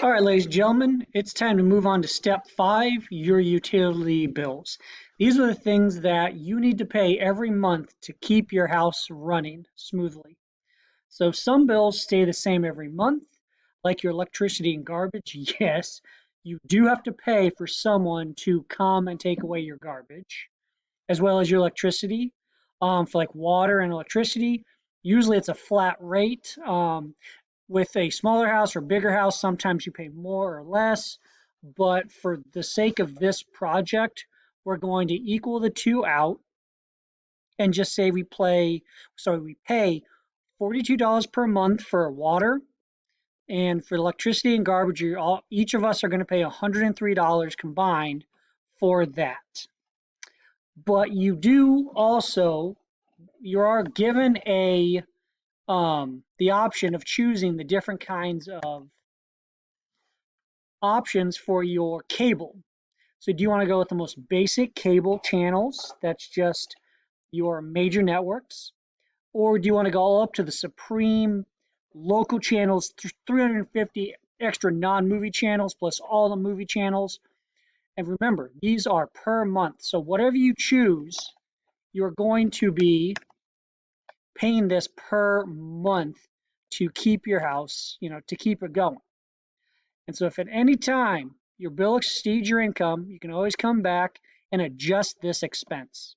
All right, ladies and gentlemen, it's time to move on to step 5, your utility bills. These are the things that you need to pay every month to keep your house running smoothly. So some bills stay the same every month, like your electricity and garbage. Yes, you do have to pay for someone to come and take away your garbage, as well as your electricity. For like water and electricity, usually it's a flat rate. With a smaller house or bigger house, sometimes you pay more or less. But for the sake of this project, we're going to equal the two out and just say we pay $42 per month for water, and for electricity and garbage, each of us are going to pay $103 combined for that. But you are given the option of choosing the different kinds of options for your cable. So do you want to go with the most basic cable channels? That's just your major networks. Or do you want to go all up to the supreme local channels, 350 extra non-movie channels plus all the movie channels? And remember, these are per month. So whatever you choose, you're going to be paying this per month to keep your house, to keep it going. And so if at any time your bill exceeds your income, you can always come back and adjust this expense.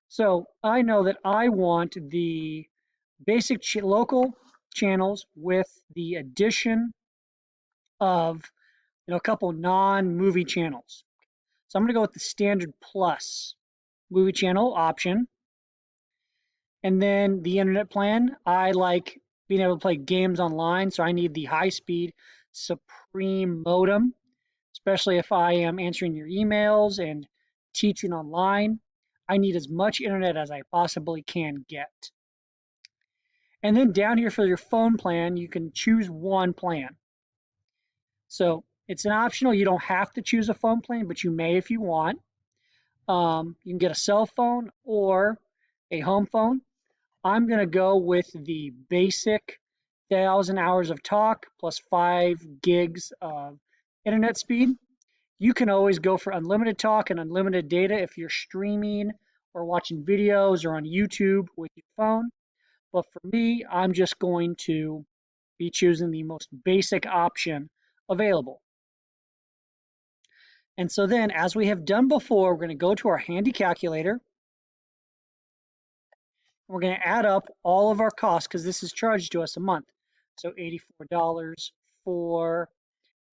So I know that I want the basic local channels with the addition of a couple non-movie channels. So I'm going to go with the standard plus movie channel option. And then the internet plan, I like being able to play games online, so I need the high-speed Supreme modem, especially if I am answering your emails and teaching online. I need as much internet as I possibly can get. And then down here for your phone plan, you can choose one plan. So it's an optional. You don't have to choose a phone plan, but you may if you want. You can get a cell phone or a home phone. I'm going to go with the basic 1,000 hours of talk plus 5 gigs of internet speed. You can always go for unlimited talk and unlimited data if you're streaming or watching videos or on YouTube with your phone. But for me, I'm just going to be choosing the most basic option available. And so then, as we have done before, we're going to go to our handy calculator. We're going to add up all of our costs because this is charged to us a month. So $84 for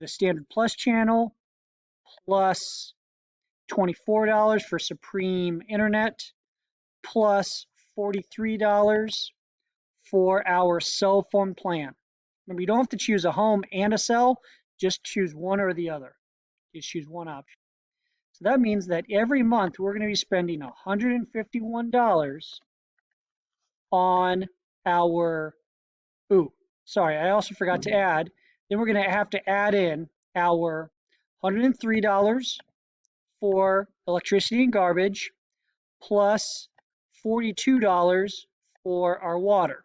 the standard plus channel, plus $24 for Supreme Internet, plus $43 for our cell phone plan. Remember, you don't have to choose a home and a cell, just choose one or the other. Just choose one option. So that means that every month we're going to be spending $151 on our, sorry, I also forgot to add, then we're going to have to add in our $103 for electricity and garbage, plus $42 for our water.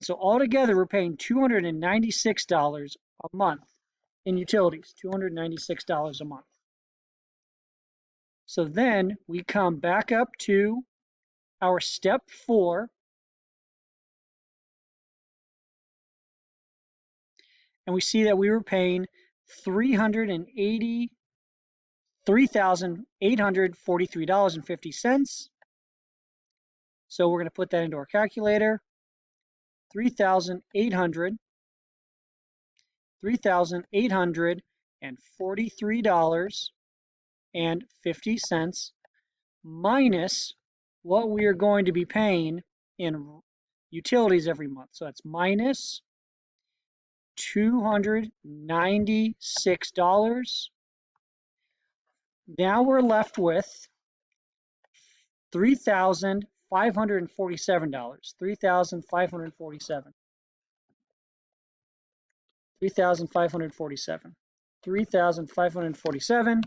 So altogether, we're paying $296 a month in utilities, $296 a month. So then we come back up to our step 4, and we see that we were paying $3,843.50. So we're going to put that into our calculator. $3,843.50 minus what we are going to be paying in utilities every month. So that's minus $296. Now we're left with $3,547. $3,547. $3,547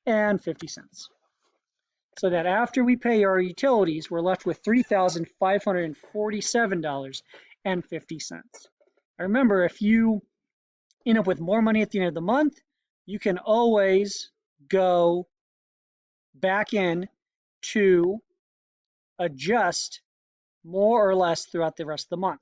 and 50 cents. So that after we pay our utilities, we're left with $3,547 and 50 cents. Remember, if you end up with more money at the end of the month, you can always go back in to adjust more or less throughout the rest of the month.